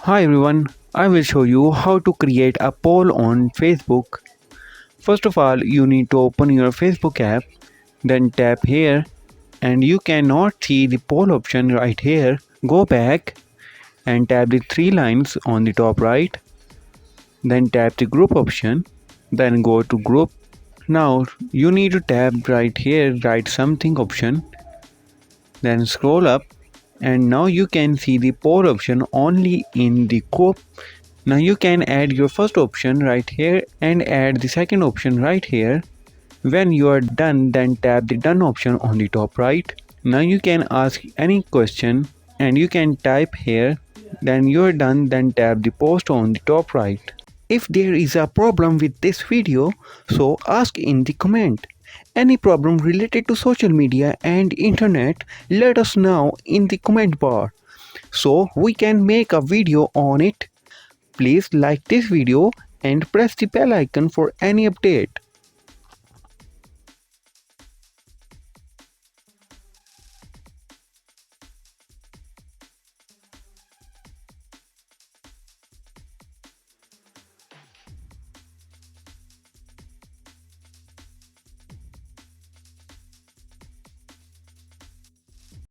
Hi everyone, I will show you how to create a poll on Facebook. First of all, you need to open your Facebook app, then tap here and you cannot see the poll option right here. Go back and tap the three lines on the top right, then tap the group option, then go to group. Now you need to tap right here, write something option, then scroll up and now you can see the poll option only in the group. Now you can add your first option right here and add the second option right here. When you are done, then tap the done option on the top right. Now you can ask any question and you can type here. Then you are done, then tap the post on the top right. If there is a problem with this video, so ask in the comment. Any problem related to social media and internet, let us know in the comment bar so we can make a video on it. Please like this video and press the bell icon for any update.